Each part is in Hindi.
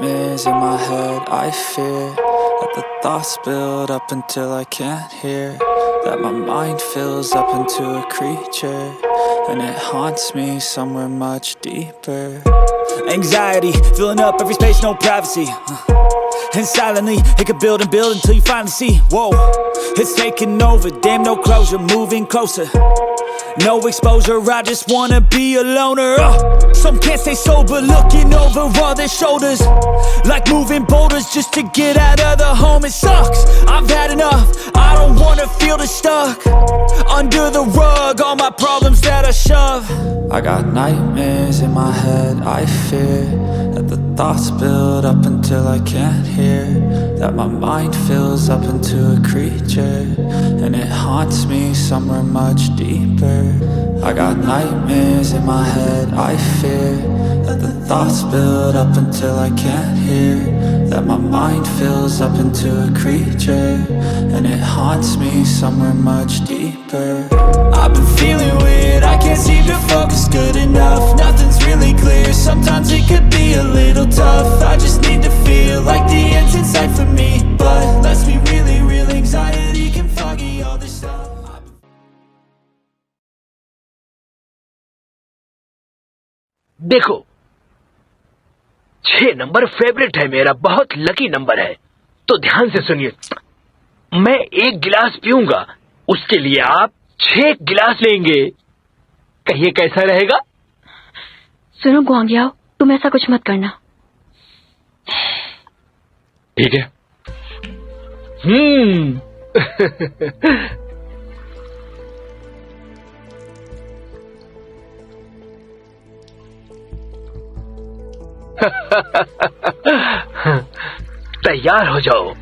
nightmares in my head. I fear that the thoughts build up until I can't hear, that my mind fills up into a creature, and it haunts me somewhere much deeper. Anxiety filling up every space, no privacy. And silently, it could build and build until you finally see, whoa, it's taking over, damn, no closure, moving closer. No exposure, I just wanna be a loner. Some can't stay sober, looking over all their shoulders, like moving boulders just to get out of the home. It sucks, I've had enough, I don't wanna feel the stuck under the rug, all my problems that I shove. I got nightmares in my head, I fear that the thoughts build up until I can't hear, that my mind fills up into a creature, and it haunts me somewhere much deeper. I got nightmares in my head, I fear that the thoughts build up until I can't hear, that my mind fills up into a creature, and it haunts me somewhere much deeper. I've been feeling weird, I can't seem to focus good enough, nothing's really clear, sometimes it could be a little tough. I just need to feel like the end's in sight for me, but let's be really real, anxiety can foggy all this stuff. देखो 6 नंबर फेवरेट है मेरा, बहुत लकी नंबर है, तो ध्यान से सुनिए। मैं 1 गिलास पीऊंगा, उसके लिए आप 6 गिलास लेंगे, कहिए कैसा रहेगा? सुनो गुआंगियाओ, तुम ऐसा कुछ मत करना। ठीक है। तैयार हो जाओ।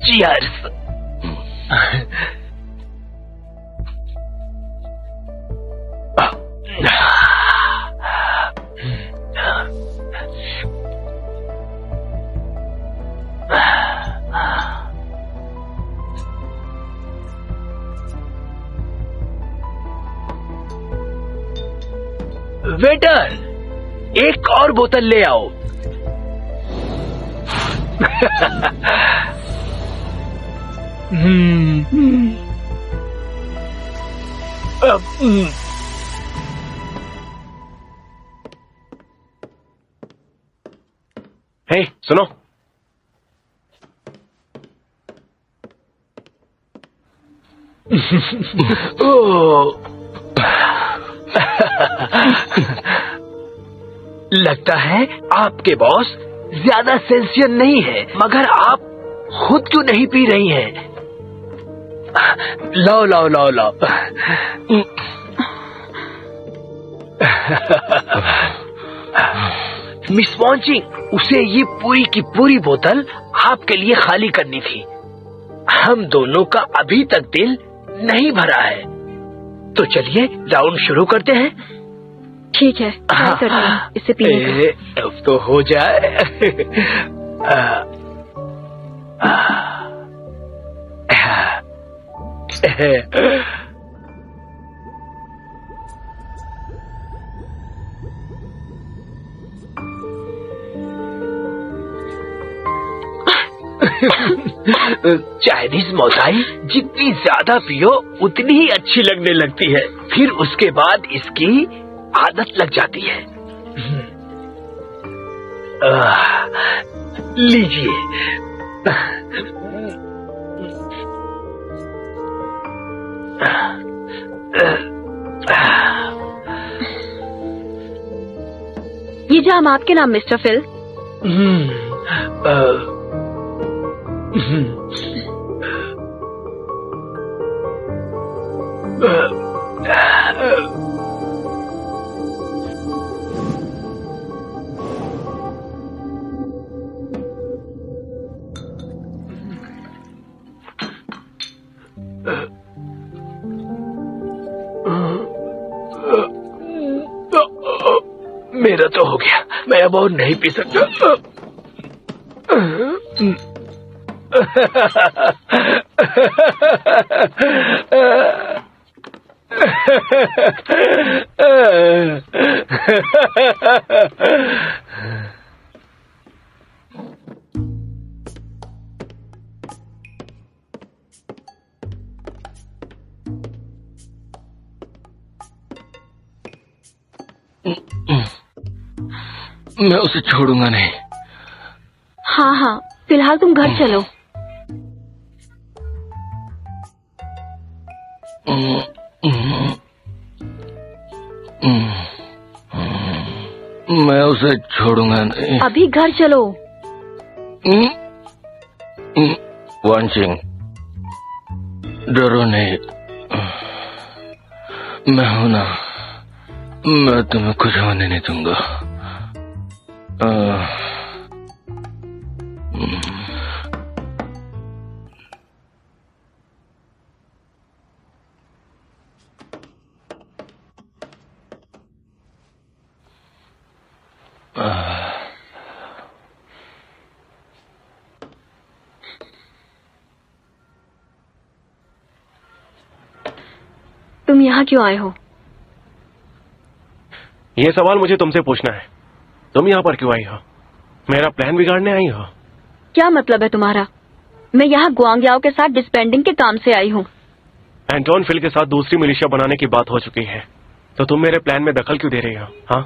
Cheers. वेटर, एक और बोतल ले आओ। हे, सुनो। लगता है आपके बॉस ज्यादा सेंसियर नहीं है, मगर आप खुद क्यों नहीं पी रही हैं? लाओ लाओ लाओ लाओ। मिस वॉन्चिंग, उसे ये पूरी की पूरी बोतल आपके लिए खाली करनी थी। हम दोनों का अभी तक दिल नहीं भरा है, तो चलिए राउंड शुरू करते हैं। ठीक है, इसे पीने का। अब तो हो जाए। चाइनीज मोटाई जितनी ज्यादा पियो उतनी ही अच्छी लगने लगती है, फिर उसके बाद इसकी आदत लग जाती है। लीजिए। ये जाम आपके नाम मिस्टर फिल। मेरा तो हो गया, मैं अब और नहीं पी सकता। मैं उसे छोड़ूंगा नहीं। हाँ हाँ, फिलहाल तुम घर चलो। मैं उसे छोड़ूंगा नहीं। अभी घर चलो। वांचिंग, डरो नहीं, मैं हूं ना, मैं तुम्हें कुछ होने नहीं दूंगा। तुम यहाँ क्यों आए हो? ये सवाल मुझे तुमसे पूछना है। तुम यहाँ पर क्यों आई हो? मेरा प्लान बिगाड़ने आई हो? क्या मतलब है तुम्हारा? मैं यहाँ गुआंगयाओ के साथ डिस्पेंडिंग के काम से आई हूँ। एंटोन फिल के साथ दूसरी मिलिशिया बनाने की बात हो चुकी है, तो तुम मेरे प्लान में दखल क्यों दे रही हो? हाँ,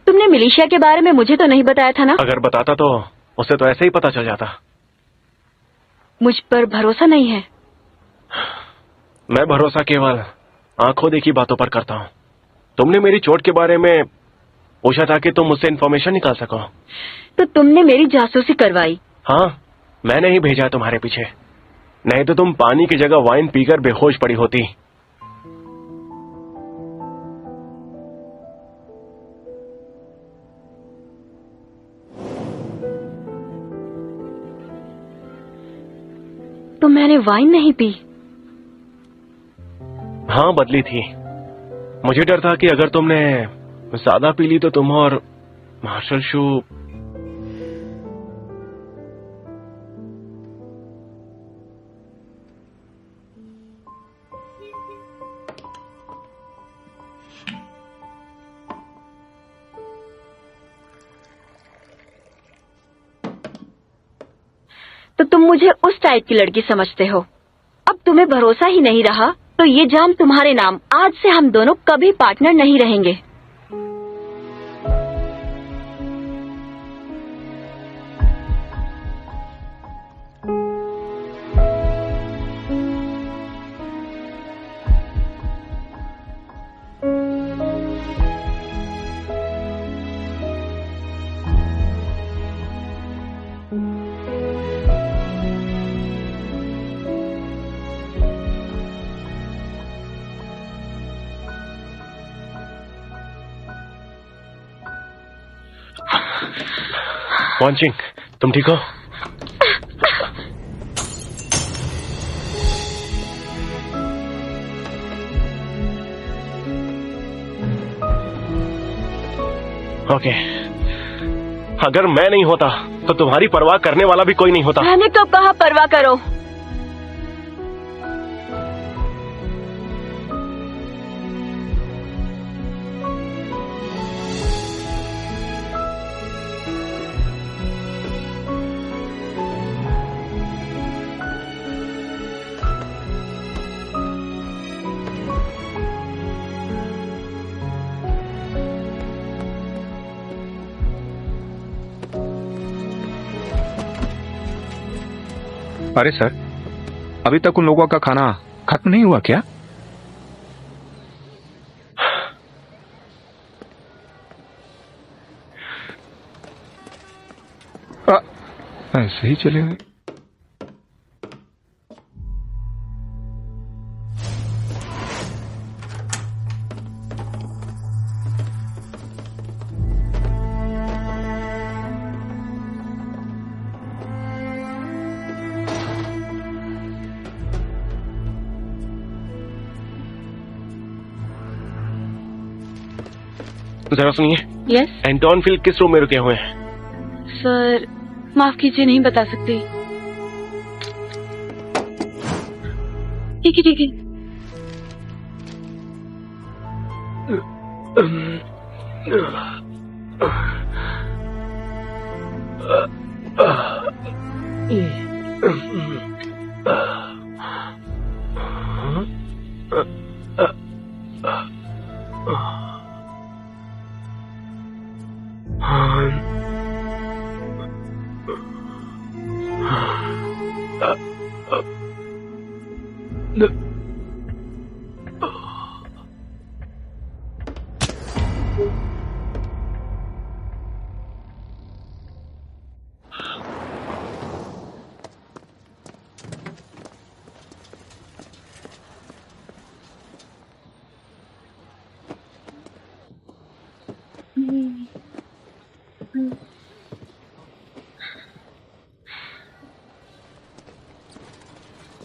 तुमने मिलिशिया के बारे में मुझे तो नहीं बताया था ना? अगर बताता तो उसे तो ऐसे ही पता चल जाता। मुझ पर भरोसा नहीं है? मैं भरोसा केवल आंखों देखी बातों पर करता हूँ। तुमने मेरी चोट के बारे में पूछा था कि तुम मुझसे इन्फॉर्मेशन निकाल सको, तो तुमने मेरी जासूसी करवाई। हाँ, मैंने ही भेजा है तुम्हारे पीछे, नहीं तो तुम पानी की जगह वाइन पीकर बेहोश पड़ी होती। तो मैंने वाइन नहीं पी? हाँ, बदली थी। मुझे डर था कि अगर तुमने ज्यादा पी ली तो तुम और मार्शल शू तो तुम मुझे उस टाइप की लड़की समझते हो। अब तुम्हें भरोसा ही नहीं रहा तो ये जाम तुम्हारे नाम। आज से हम दोनों कभी पार्टनर नहीं रहेंगे। वांचिंग, तुम ठीक हो? ओके, अगर मैं नहीं होता तो तुम्हारी परवाह करने वाला भी कोई नहीं होता। मैंने कब कहा परवाह करो? अरे सर, अभी तक उन लोगों का खाना खत्म नहीं हुआ क्या? ऐसे ही चले गए। जरा सुनिए। यस एंटोन फिल किस रूम में रुके हुए हैं? सर, माफ कीजिए, नहीं बता सकती। ठीक है ठीक है।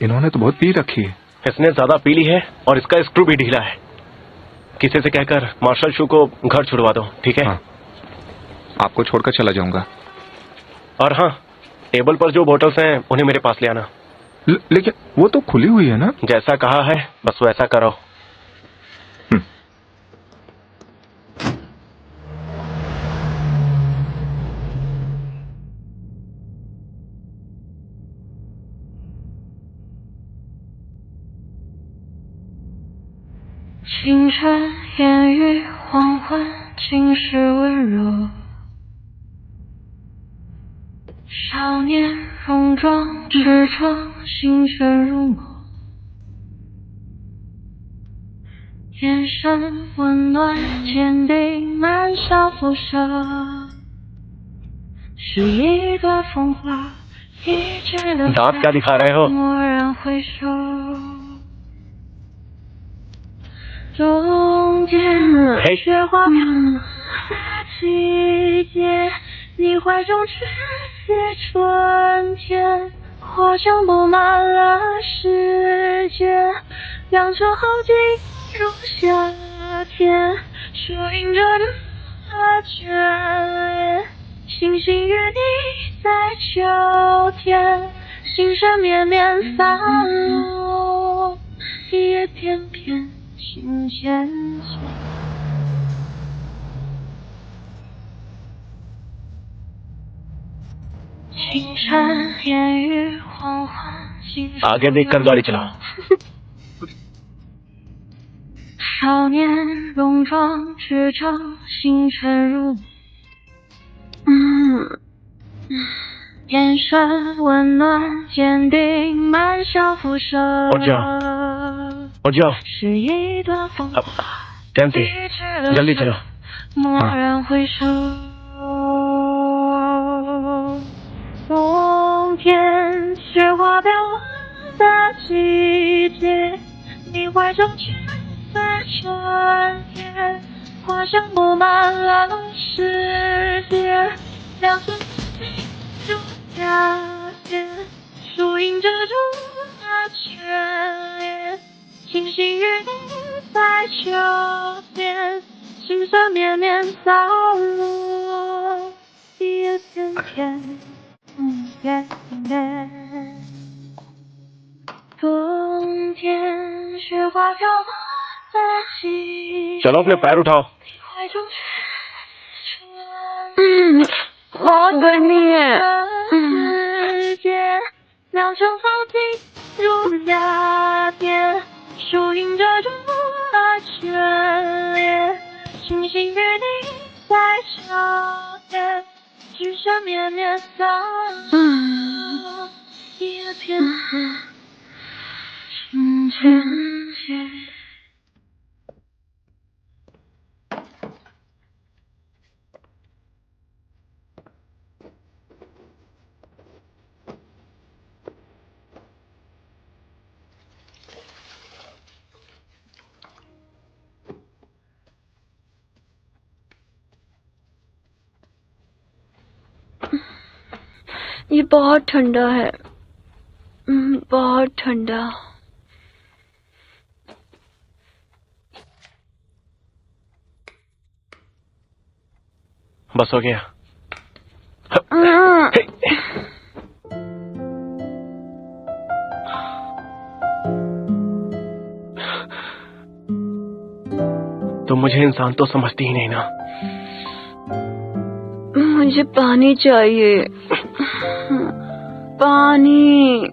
इन्होंने तो बहुत पी रखी है। इसने ज्यादा पी ली है और इसका स्क्रू भी ढीला है। किसी से कहकर मार्शल शू को घर छुड़वा दो, ठीक है? हाँ, आपको छोड़कर चला जाऊंगा। और हाँ, टेबल पर जो बोतल्स हैं उन्हें मेरे पास ले आना। लेकिन वो तो खुली हुई है ना? जैसा कहा है बस वैसा करो।清晨烟雨黄昏，尽是温柔。少年戎装赤诚，星辰如梦。眼神温暖坚定，满笑辐射。是一段风华，一直留下。 दांत क्या दिखा रहे हो? 蓦然回首。 冬天雪花飘的季节，你怀中却写春天，花香布满了世界，良辰好景如夏天，树荫着的眷恋，星星与你在秋天，心山绵绵洒落，叶片片。 心牵牵，清晨烟雨黄昏，心 आगे देखकर गाड़ी चलाओ। 少年戎装赤诚，星辰如梦。眼神温暖坚定，满笑辐射。उठ जाओ। 是一段风华。 टेंसी, जल्दी चलो। 蓦然回首，冬天雪花飘落的季节，你怀中却在春天，花香布满了世界，良辰如夏天，树荫遮住了眷恋，星星与你在秋天，心酸绵绵洒落，叶片片，冬天雪花飘落的季节。 चलो अपने पैर उठाओ। 怀中बहुत गर्मी है। 世界，良辰好景如夏天，树荫遮住了眷恋，星星与你在秋天，心山绵绵洒落，叶片片，心牵牵。 ये बहुत ठंडा है, बहुत ठंडा। बस हो गया। तुम मुझे इंसान तो समझती ही नहीं ना। मुझे पानी चाहिए, पानी।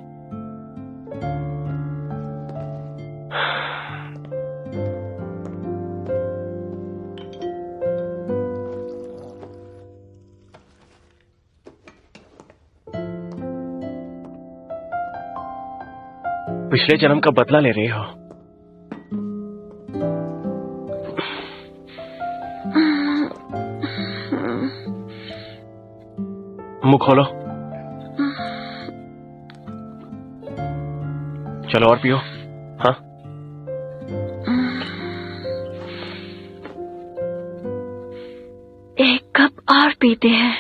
पिछले जन्म का बदला ले रही हो। मुंह खोलो। चलो और पियो। हाँ, एक कप और पीते हैं।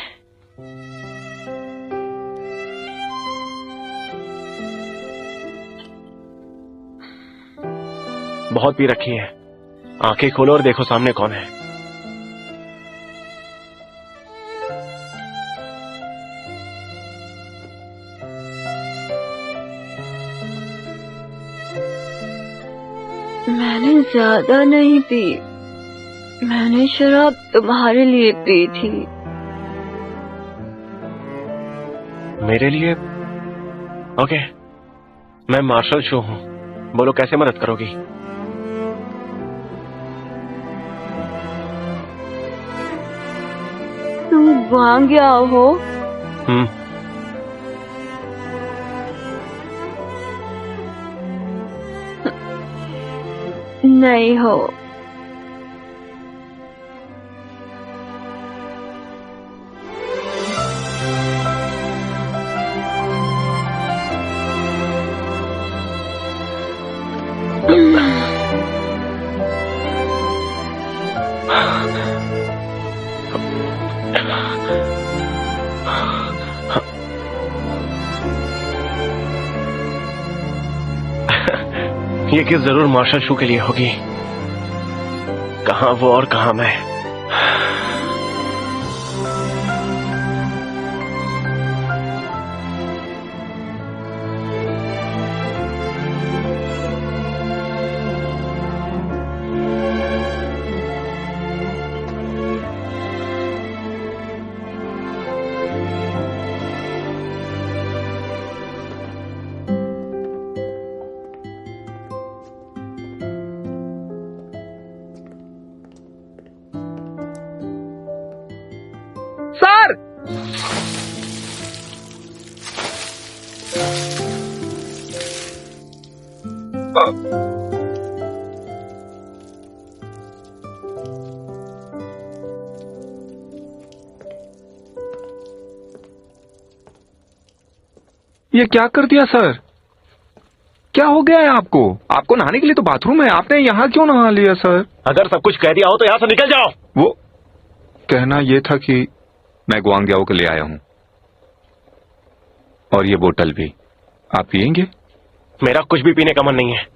बहुत पी रखी है। आंखें खोलो और देखो सामने कौन है। मैंने ज्यादा नहीं पी, मैंने शराब तुम्हारे लिए पी थी। मेरे लिए? ओके, मैं मार्शल शो हूं। बोलो कैसे मदद करोगी? तुम वहां गया हो? नहीं हो। ये किस जरूर मार्शल शो के लिए होगी। कहां वो और कहां मैं। सर, ये क्या कर दिया सर? क्या हो गया है आपको? आपको नहाने के लिए तो बाथरूम है, आपने यहाँ क्यों नहा लिया सर? अगर सब कुछ कह दिया हो तो यहाँ से निकल जाओ। वो कहना ये था कि मैं गुआंग्याओ के लिए आया हूँ, और ये बोतल भी। आप पियेंगे? मेरा कुछ भी पीने का मन नहीं है।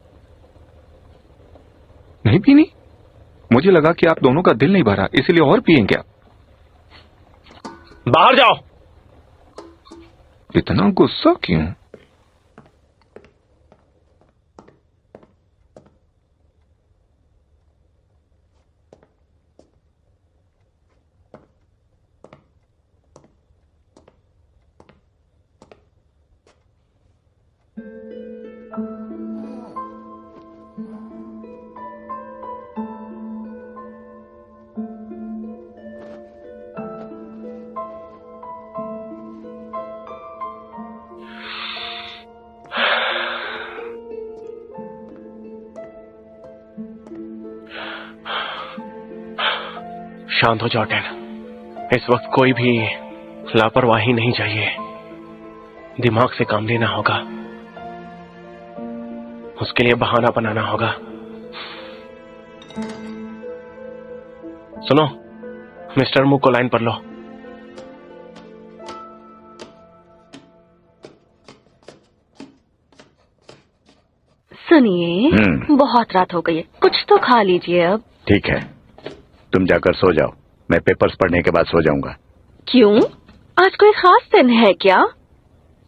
नहीं पीनी? मुझे लगा कि आप दोनों का दिल नहीं भरा, इसीलिए और पियेंगे आप। बाहर जाओ। इतना गुस्सा क्यों? शांत हो जाओ टेन। इस वक्त कोई भी लापरवाही नहीं चाहिए। दिमाग से काम लेना होगा, उसके लिए बहाना बनाना होगा। सुनो, मिस्टर मुक को लाइन पर लो। सुनिए, बहुत रात हो गई है, कुछ तो खा लीजिए अब। ठीक है, तुम जाकर सो जाओ, मैं पेपर्स पढ़ने के बाद सो जाऊंगा। क्यों? आज कोई खास दिन है क्या?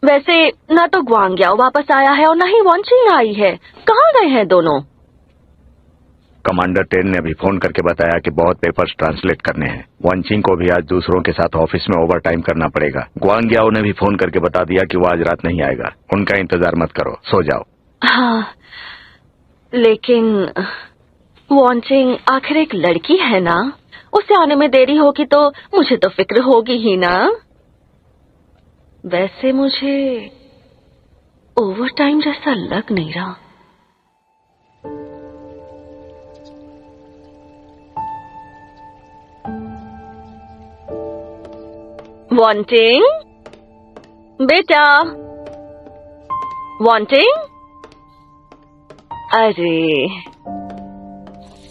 वैसे ना तो गुआंग्याओ वापस आया है और ना ही वॉन्चिंग आई है। कहाँ गए हैं दोनों? कमांडर टेन ने अभी फोन करके बताया कि बहुत पेपर्स ट्रांसलेट करने हैं। वॉन्चिंग को भी आज दूसरों के साथ ऑफिस में ओवर टाइम करना पड़ेगा। ग्वांग्याओ ने भी फोन करके बता दिया कि वो आज रात नहीं आएगा। उनका इंतजार मत करो, सो जाओ। हाँ, लेकिन वॉन्चिंग आखिर एक लड़की है ना, उसे आने में देरी होगी तो मुझे तो फिक्र होगी ही ना। वैसे मुझे ओवर टाइम जैसा लग नहीं रहा। वॉन्टिंग बेटा, वॉन्टिंग, अरे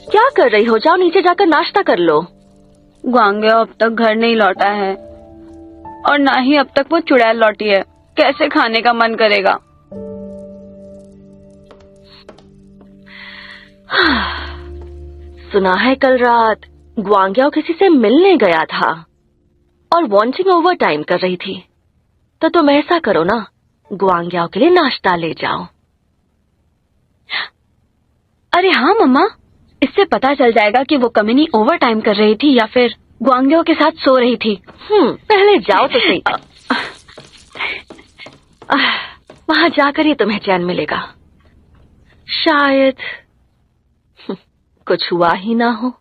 क्या कर रही हो? जाओ नीचे जाकर नाश्ता कर लो। ग्वांग्याओ अब तक घर नहीं लौटा है और ना ही अब तक वो चुड़ैल लौटी है। कैसे खाने का मन करेगा? सुना है कल रात ग्वांग्याओ किसी से मिलने गया था और वॉन्चिंग ओवर टाइम कर रही थी। तो तुम ऐसा करो ना, ग्वांग्याओ के लिए नाश्ता ले जाओ। अरे हाँ मम्मा, इससे पता चल जाएगा कि वो कमीनी ओवर टाइम कर रही थी या फिर ग्वांग्याओ के साथ सो रही थी। पहले जाओ तो सही। वहां जाकर ही तुम्हें चैन मिलेगा। शायद कुछ हुआ ही ना हो।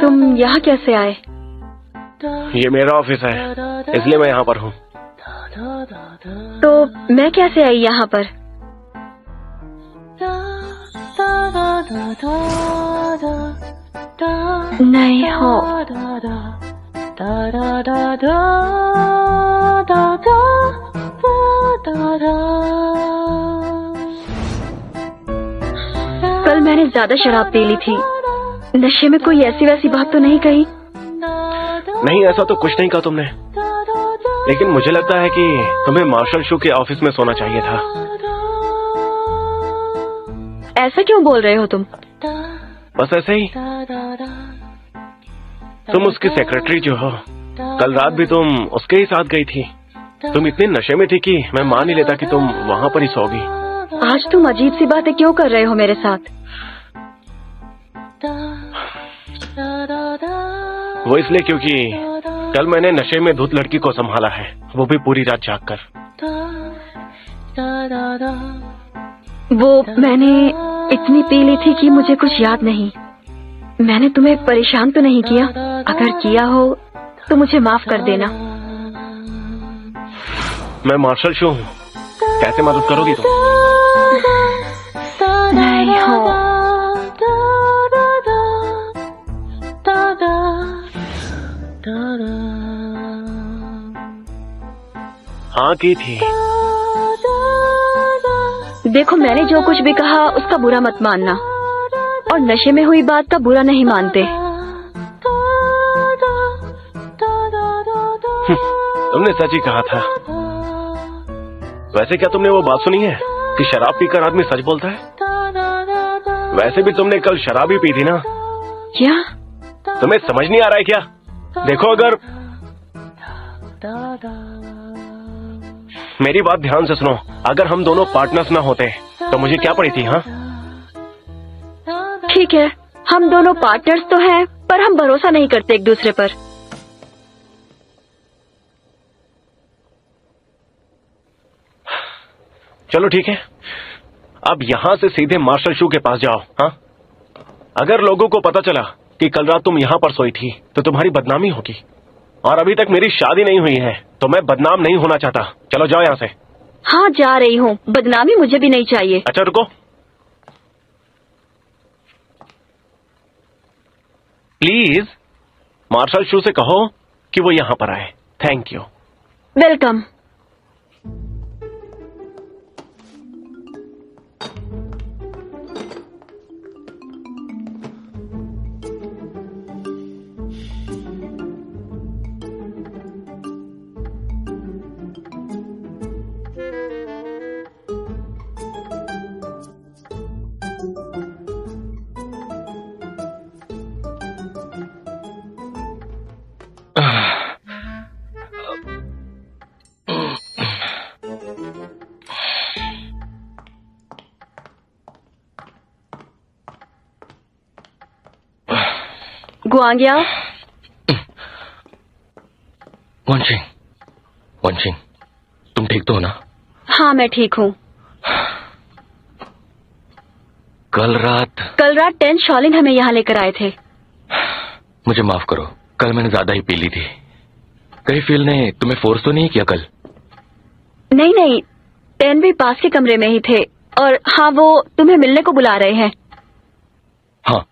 तुम यहाँ कैसे आए? ये मेरा ऑफिस है, इसलिए मैं यहाँ पर हूँ। तो मैं कैसे आई यहाँ पर? नहीं हो। कल मैंने ज्यादा शराब पी ली थी। नशे में कोई ऐसी वैसी बात तो नहीं कही? नहीं, ऐसा तो कुछ नहीं कहा तुमने, लेकिन मुझे लगता है कि तुम्हें मार्शल शू के ऑफिस में सोना चाहिए था। ऐसा क्यों बोल रहे हो तुम? बस ऐसे ही। तुम उसकी सेक्रेटरी जो हो, कल रात भी तुम उसके ही साथ गई थी। तुम इतने नशे में थी कि मैं मान नहीं लेता कि तुम वहाँ पर ही सोगी। आज तुम अजीब सी बातें क्यों कर रहे हो मेरे साथ? वो इसलिए क्योंकि कल मैंने नशे में धुत लड़की को संभाला है, वो भी पूरी रात जागकर। वो मैंने इतनी पी ली थी कि मुझे कुछ याद नहीं। मैंने तुम्हें परेशान तो नहीं किया? अगर किया हो तो मुझे माफ कर देना। मैं मार्शल शू हूँ, कैसे मदद करोगी तुम? नहीं हो। हाँ की थी। देखो, मैंने जो कुछ भी कहा उसका बुरा मत मानना, और नशे में हुई बात का बुरा नहीं मानते। तुमने सच ही कहा था। वैसे क्या तुमने वो बात सुनी है कि शराब पीकर आदमी सच बोलता है? वैसे भी तुमने कल शराब ही पी थी ना? क्या? तुम्हें समझ नहीं आ रहा है क्या? देखो, अगर मेरी बात ध्यान से सुनो, अगर हम दोनों पार्टनर्स ना होते तो मुझे क्या पड़ी थी? हाँ, ठीक है, हम दोनों पार्टनर्स तो हैं, पर हम भरोसा नहीं करते एक दूसरे पर। चलो ठीक है, अब यहाँ से सीधे मार्शल शू के पास जाओ। हाँ, अगर लोगों को पता चला कि कल रात तुम यहाँ पर सोई थी तो तुम्हारी बदनामी होगी, और अभी तक मेरी शादी नहीं हुई है तो मैं बदनाम नहीं होना चाहता। चलो जाओ यहाँ से। हाँ, जा रही हूँ, बदनामी मुझे भी नहीं चाहिए। अच्छा रुको, प्लीज मार्शल शू से कहो कि वो यहाँ पर आए। Thank you. वेलकम। गुआंगिया, वंशिंग, तुम ठीक तो हो ना? हाँ, मैं ठीक हूँ। कल रात 10 शॉलिन हमें यहाँ लेकर आए थे। मुझे माफ करो, कल मैंने ज्यादा ही पी ली थी। कहीं फील ने तुम्हें फोर्स तो नहीं किया कल? नहीं, 10 भी पास के कमरे में ही थे, और हाँ, वो तुम्हें मिलने को बुला रहे हैं। हाँ,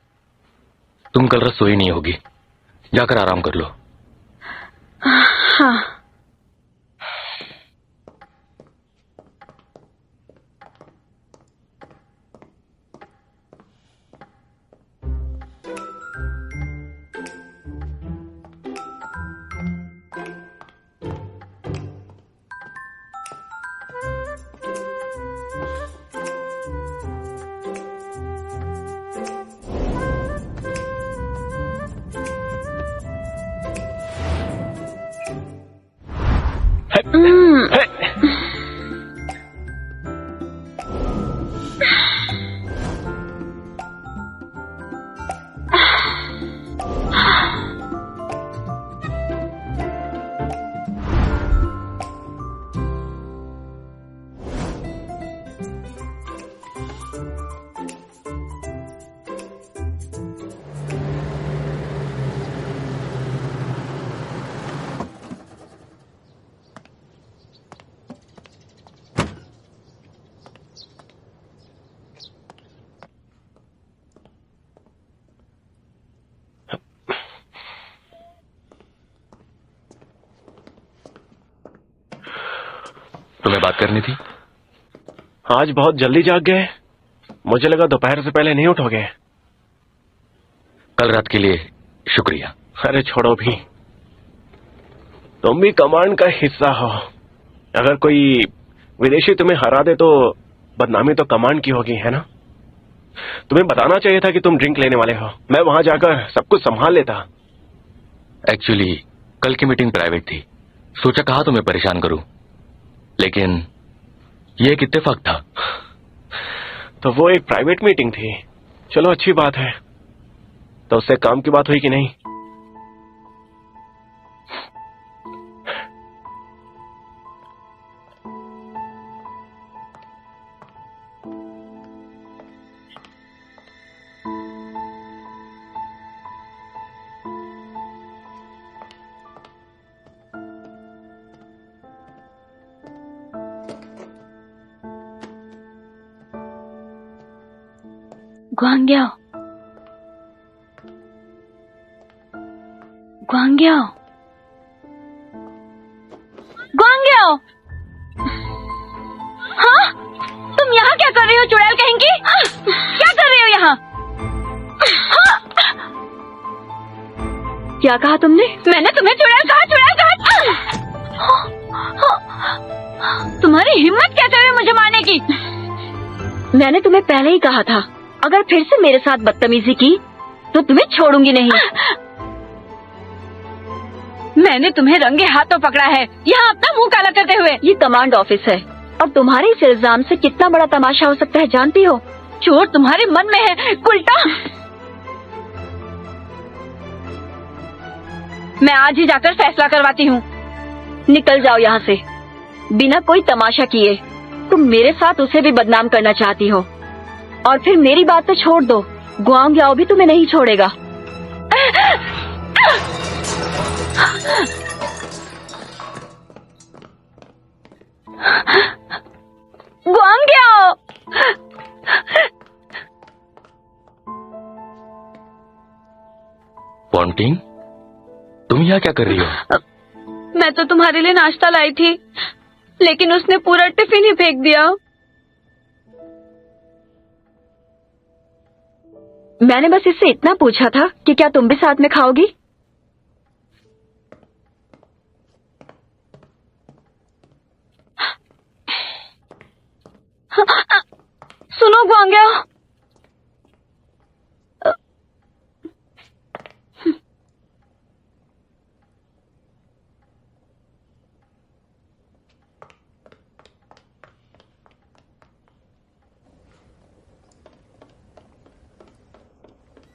तुम कल रात सोई नहीं होगी, जाकर आराम कर लो। हाँ। तुम्हें बात करनी थी? आज बहुत जल्दी जाग गए, मुझे लगा दोपहर से पहले नहीं उठोगे। कल रात के लिए शुक्रिया। अरे छोड़ो भी, तुम भी कमांड का हिस्सा हो। अगर कोई विदेशी तुम्हें हरा दे तो बदनामी तो कमांड की होगी, है ना? तुम्हें बताना चाहिए था कि तुम ड्रिंक लेने वाले हो, मैं वहां जाकर सब कुछ संभाल लेता। एक्चुअली कल की मीटिंग प्राइवेट थी, सोचा कहा तुम्हें परेशान करूं, लेकिन ये एक इत्तेफाक था। तो वो एक प्राइवेट मीटिंग थी, चलो अच्छी बात है। तो उससे काम की बात हुई कि नहीं? Guangyao. हाँ, तुम यहाँ क्या कर रही हो चुड़ैल कहेंगी? क्या कर रही हो यहाँ? हाँ? क्या कहा तुमने? मैंने तुम्हें चुड़ैल कहा? तुम्हारी हिम्मत कैसे हुई मुझे मारने की? मैंने तुम्हें पहले ही कहा था, अगर फिर से मेरे साथ बदतमीजी की तो तुम्हें छोड़ूंगी नहीं। मैंने तुम्हें रंगे हाथों पकड़ा है, यहाँ अपना मुंह काला करते हुए। ये कमांड ऑफिस है और तुम्हारे इस इल्जाम से कितना बड़ा तमाशा हो सकता है जानती हो? चोर तुम्हारे मन में है उल्टा। मैं आज ही जाकर फैसला करवाती हूँ। निकल जाओ यहाँ से बिना कोई तमाशा किए। तुम मेरे साथ उसे भी बदनाम करना चाहती हो, और फिर मेरी बात तो छोड़ दो, ग्वांग याओ भी तुम्हें नहीं छोड़ेगा। ग्वांग याओ! वॉन्टिंग, तुम यहाँ क्या कर रही हो? मैं तो तुम्हारे लिए नाश्ता लाई थी, लेकिन उसने पूरा टिफिन ही फेंक दिया। मैंने बस इससे इतना पूछा था कि क्या तुम भी साथ में खाओगी? सुनो ग्वांग याओ,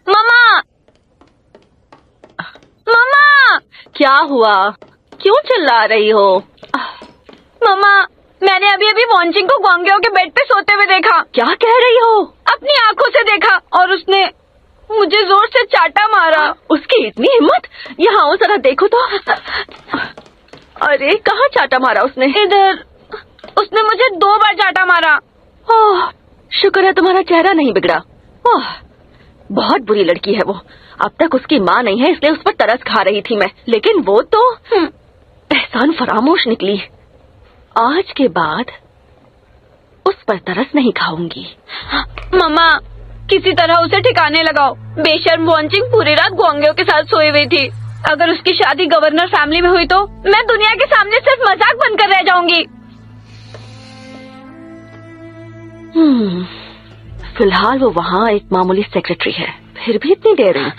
मम्मा, मम्मा, क्या हुआ? क्यों चिल्ला रही हो? मम्मा, मैंने अभी अभी वॉन्चिंग को ग्वांग याओ के बेड पे सोते हुए देखा। क्या कह रही हो? अपनी आंखों से देखा, और उसने मुझे जोर से चाटा मारा। उसकी इतनी हिम्मत! यहाँ आओ जरा देखो तो। अरे कहाँ चाटा मारा उसने? इधर। उसने मुझे 2 बार चाटा मारा। ओह, शुक्र है तुम्हारा चेहरा नहीं बिगड़ा। ओह, बहुत बुरी लड़की है वो। अब तक उसकी माँ नहीं है, इसलिए उस पर तरस खा रही थी मैं, लेकिन वो तो एहसान फरामोश निकली। आज के बाद उस पर तरस नहीं खाऊंगी। मम्मा, किसी तरह उसे ठिकाने लगाओ। बेशर्म वॉन्चिंग पूरी रात ग्वांग याओ के साथ सोई हुई थी। अगर उसकी शादी गवर्नर फैमिली में हुई तो मैं दुनिया के सामने सिर्फ मजाक बनकर रह जाऊंगी। फिलहाल वो वहाँ एक मामूली सेक्रेटरी है, फिर भी इतनी डेयरिंग।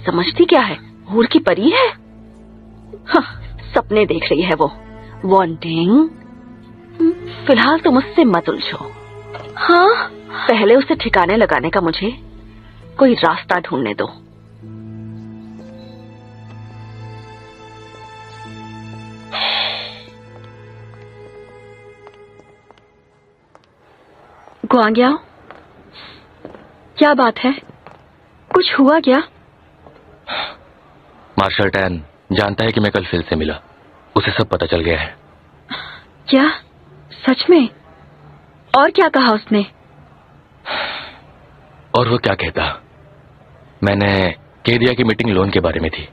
समझती क्या है, हूर की परी है। सपने देख रही है वो। वॉन्टिंग, फिलहाल तुम उससे मत उलझो। हाँ, पहले उसे ठिकाने लगाने का मुझे कोई रास्ता ढूंढने दो। ग्वांग याओ, क्या बात है? कुछ हुआ क्या? मार्शल टैन जानता है कि मैं कल फिल से मिला, उसे सब पता चल गया है। क्या? सच में? और क्या कहा उसने? और वो क्या कहता, मैंने कह दिया कि मीटिंग लोन के बारे में थी।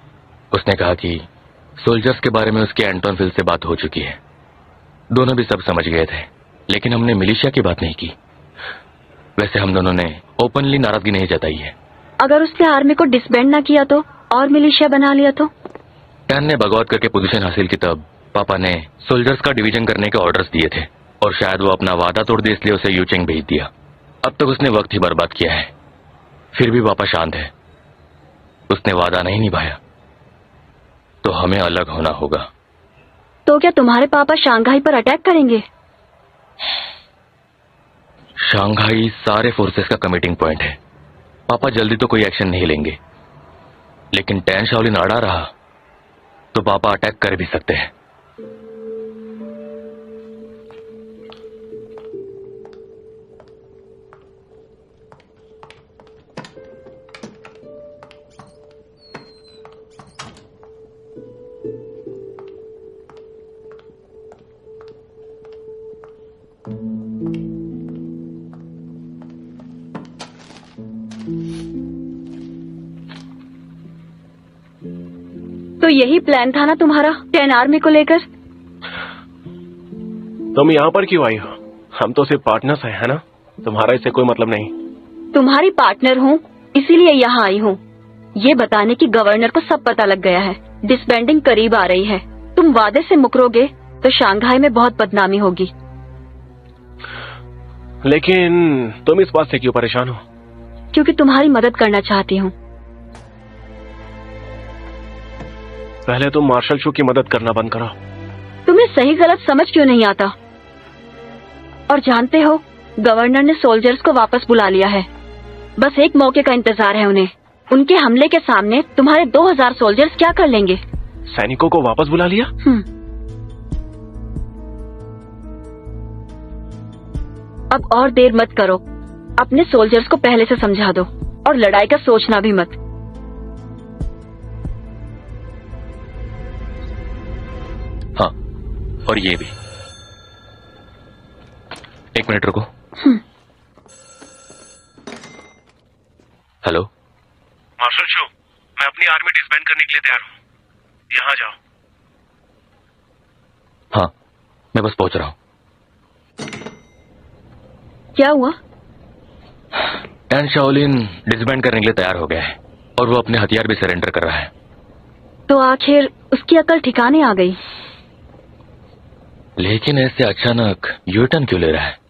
उसने कहा कि सोल्जर्स के बारे में उसके एंटोन फिल से बात हो चुकी है। दोनों भी सब समझ गए थे, लेकिन हमने मिलिशिया की बात नहीं की। वैसे हम दोनों ने ओपनली नाराजगी नहीं जताई है। अगर उसने आर्मी को डिसबैंड ना किया तो, और मिलिशिया बना लिया तो? टैन ने बगावत करके पोजीशन हासिल की, तब पापा ने सोल्जर्स का डिवीजन करने के ऑर्डर्स दिए थे, और शायद वो अपना वादा तोड़ दिया, इसलिए उसे यूचेंग भेज दिया। अब तक उसने वक्त ही बर्बाद किया है, फिर भी पापा शांत है। उसने वादा नहीं निभाया तो हमें अलग होना होगा। तो क्या तुम्हारे पापा शंघाई पर अटैक करेंगे? शंघाई सारे फोर्सेस का कमिटिंग पॉइंट है। पापा जल्दी तो कोई एक्शन नहीं लेंगे, लेकिन टैन शाओलिन अड़ा रहा तो पापा अटैक कर भी सकते हैं। तो यही प्लान था ना तुम्हारा टैन आर्मी को लेकर? तुम यहाँ पर क्यों आई हो? हम तो सिर्फ पार्टनर्स हैं, है ना? तुम्हारा इससे कोई मतलब नहीं। तुम्हारी पार्टनर हूँ, इसीलिए यहाँ आई हूँ। ये बताने की गवर्नर को सब पता लग गया है, डिसबैंडिंग करीब आ रही है। तुम वादे से मुकरोगे तो शंघाई में बहुत बदनामी होगी। लेकिन तुम इस बात से क्यों परेशान हो? क्योंकि तुम्हारी मदद करना चाहती हूँ। पहले तुम मार्शल शू की मदद करना बंद करो। तुम्हें सही गलत समझ क्यों नहीं आता? और जानते हो, गवर्नर ने सोल्जर्स को वापस बुला लिया है। बस एक मौके का इंतजार है उन्हें। उनके हमले के सामने तुम्हारे 2000 सोल्जर्स क्या कर लेंगे? सैनिकों को वापस बुला लिया? अब और देर मत करो। अपने सोल्जर्स को पहले से समझा दो और लड़ाई का सोचना भी मत। हाँ, और ये भी। एक मिनट रुको। हेलो मार्शल शू, मैं अपनी आर्मी डिसबैंड करने के लिए तैयार हूँ। यहाँ जाओ। हाँ, मैं बस पहुंच रहा हूँ। क्या हुआ? टैन शाओलिन डिसबैंड करने के लिए तैयार हो गया है और वो अपने हथियार भी सरेंडर कर रहा है। तो आखिर उसकी अकल ठिकाने आ गई। लेकिन ऐसे अचानक यू टर्न क्यों ले रहा है?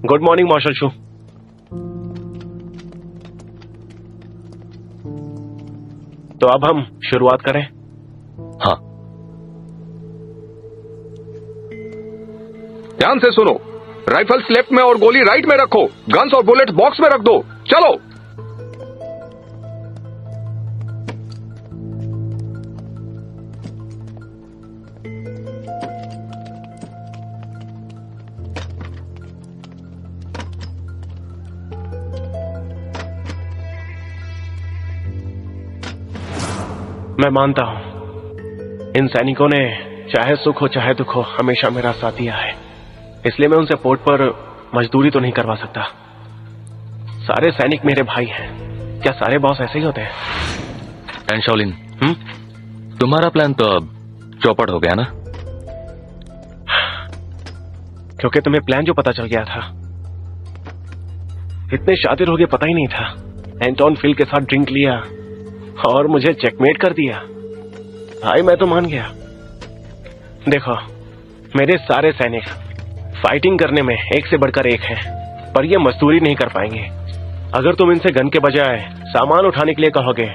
गुड मॉर्निंग मार्शल शू। तो अब हम शुरुआत करें? हाँ। ध्यान से सुनो, राइफल्स लेफ्ट में और गोली राइट में रखो। गन्स और बुलेट्स बॉक्स में रख दो। चलो। मैं मानता हूं, इन सैनिकों ने चाहे सुख हो चाहे दुख हो हमेशा मेरा साथ दिया है। इसलिए मैं उनसे पोर्ट पर मजदूरी तो नहीं करवा सकता। सारे सैनिक मेरे भाई हैं। क्या सारे बॉस ऐसे ही होते हैं? टैन शाओलिन, तुम्हारा प्लान तो अब चौपट हो गया ना? क्योंकि तुम्हें प्लान जो पता चल गया था। इतने शातिर हो गए पता ही नहीं था। एंटोन फिल के साथ ड्रिंक लिया और मुझे चेकमेट कर दिया। भाई मैं तो मान गया। देखो, मेरे सारे सैनिक फाइटिंग करने में एक से बढ़कर एक हैं, पर ये मजदूरी नहीं कर पाएंगे। अगर तुम इनसे गन के बजाय सामान उठाने के लिए कहोगे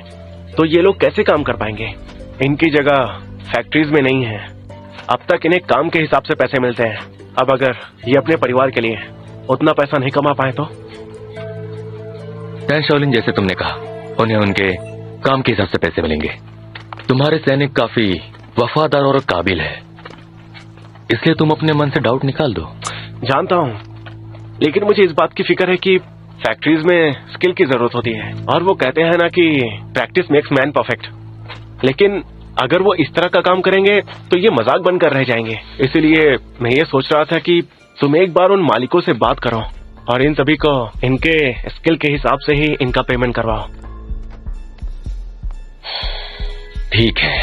तो ये लोग कैसे काम कर पाएंगे? इनकी जगह फैक्ट्रीज में नहीं है। अब तक इन्हें काम के हिसाब से पैसे मिलते हैं। अब अगर ये अपने परिवार के लिए उतना पैसा नहीं कमा पाए तो? टैन शाओलिन, जैसे तुमने कहा, उन्हें उनके काम के हिसाब से पैसे मिलेंगे। तुम्हारे सैनिक काफी वफादार और काबिल है, इसलिए तुम अपने मन से डाउट निकाल दो। जानता हूं, लेकिन मुझे इस बात की फिक्र है कि फैक्ट्रीज में स्किल की जरूरत होती है और वो कहते हैं ना कि प्रैक्टिस मेक्स मैन परफेक्ट। लेकिन अगर वो इस तरह का काम करेंगे तो ये मजाक बनकर रह जाएंगे। इसीलिए मैं ये सोच रहा था कि तुम एक बार उन मालिकों से बात करो और इन सभी को इनके स्किल के हिसाब से ही इनका पेमेंट करवाओ। ठीक है,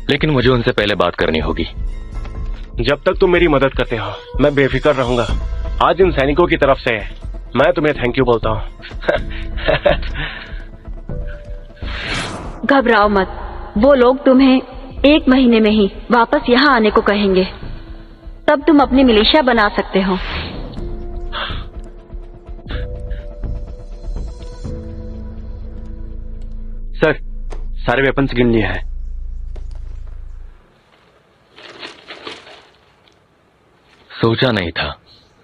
लेकिन मुझे उनसे पहले बात करनी होगी। जब तक तुम मेरी मदद करते हो मैं बेफिक्र रहूंगा। आज इन सैनिकों की तरफ से मैं तुम्हें थैंक यू बोलता हूँ। घबराओ मत, वो लोग तुम्हें 1 महीने में ही वापस यहाँ आने को कहेंगे। तब तुम अपनी मिलिशिया बना सकते हो। सर, सारे वेपन्स गिन लिए हैं। सोचा नहीं था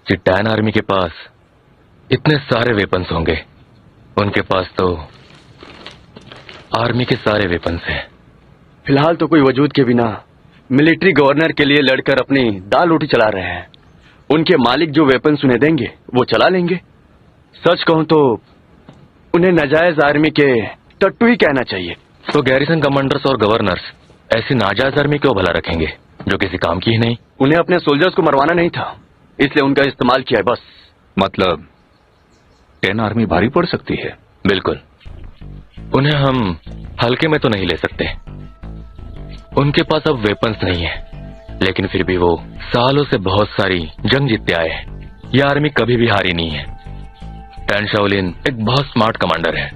कि टैन आर्मी के पास इतने सारे वेपन्स होंगे। उनके पास तो आर्मी के सारे वेपन्स हैं। फिलहाल तो कोई वजूद के बिना मिलिट्री गवर्नर के लिए लड़कर अपनी दाल रोटी चला रहे हैं। उनके मालिक जो वेपन्स उन्हें देंगे वो चला लेंगे। सच कहूं तो उन्हें नाजायज आर्मी के टट्टू ही कहना चाहिए। तो गैरिसन कमांडर्स और गवर्नर्स ऐसी नाजायज आर्मी क्यों भला रखेंगे? जो किसी काम की ही नहीं। उन्हें अपने सोल्जर्स को मरवाना नहीं था, इसलिए उनका इस्तेमाल किया है बस। मतलब 10 आर्मी भारी पड़ सकती है। बिल्कुल, उन्हें हम हल्के में तो नहीं ले सकते। उनके पास अब वेपन्स नहीं है, लेकिन फिर भी वो सालों से बहुत सारी जंग जीतते आए हैं। यह आर्मी कभी भी हारी नहीं है। टैन शाओलिन एक बहुत स्मार्ट कमांडर है।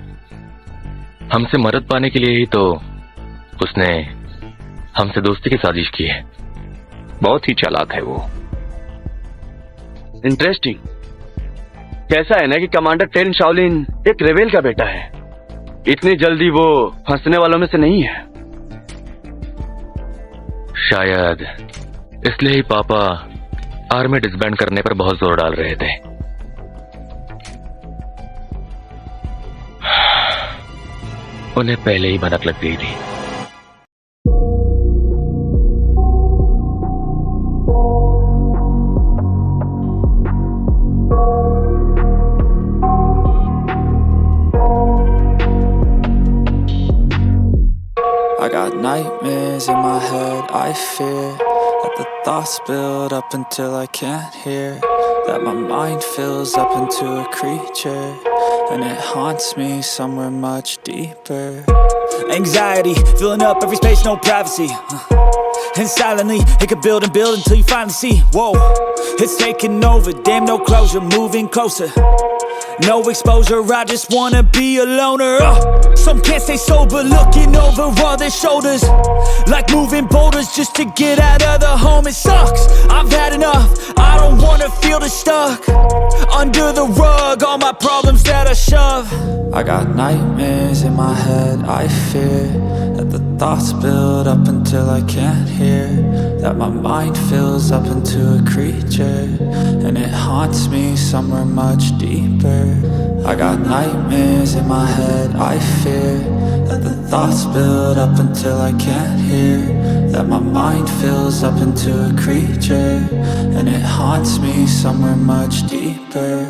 हमसे मदद पाने के लिए ही तो उसने हमसे दोस्ती की साजिश की है। बहुत ही चालाक है वो। इंटरेस्टिंग। कैसा है ना कि कमांडर टेन शाओलिन एक रेबेल का बेटा है। इतनी जल्दी वो फंसने वालों में से नहीं है। शायद इसलिए ही पापा आर्मी डिसबैंड करने पर बहुत जोर डाल रहे थे। उन्हें पहले ही भनक लग गई थी। I got nightmares in my head, I fear that the thoughts build up until I can't hear, that my mind fills up into a creature, and it haunts me somewhere much deeper. Anxiety, filling up every space, no privacy. And silently, it could build and build until you finally see, whoa, it's taking over, damn no closure, moving closer. No exposure, I just wanna be a loner. Some can't stay sober, looking over all their shoulders, like moving boulders just to get out of the home. It sucks, I've had enough, I don't wanna feel the stuck under the rug, all my problems that I shove. I got nightmares in my head, I fear that the thoughts build up until I can't hear, that my mind fills up into a creature, and it haunts me somewhere much deeper. I got nightmares in my head, I fear that the thoughts build up until I can't hear, that my mind fills up into a creature, and it haunts me somewhere much deeper.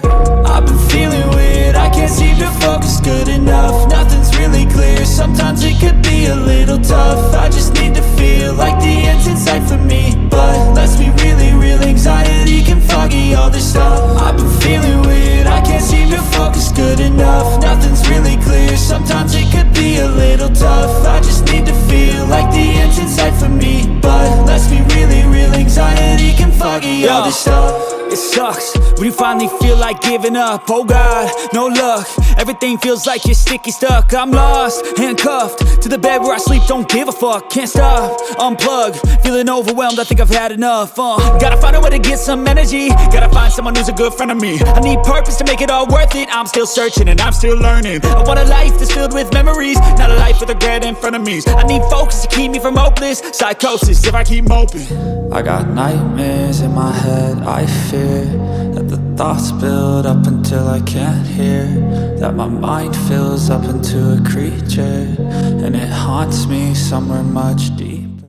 I've been feeling weird, I can't seem to focus good enough. Nothing's really clear, sometimes it could be a little tough. I just need to feel like the end's in sight for me, but let's be really real, anxiety can foggy all this stuff. I've been feeling weird, I can't seem to focus good enough. Nothing's really clear, sometimes it could be a little tough. I just need to feel like the end's in sight for me, but let's be really real, anxiety can foggy all this stuff. It sucks when you finally feel like giving up. Oh God, no luck. Everything feels like you're sticky stuck. I'm lost, handcuffed to the bed where I sleep. Don't give a fuck, can't stop. Unplug, feeling overwhelmed. I think I've had enough. Gotta find a way to get some energy. Gotta find someone who's a good friend of me. I need purpose to make it all worth it. I'm still searching and I'm still learning. I want a life that's filled with memories, not a life with regret in front of me. I need focus to keep me from hopeless psychosis if I keep moping. I got nightmares in my head, I fear that the thoughts build up until I can't hear, that my mind fills up into a creature, and it haunts me somewhere much deeper.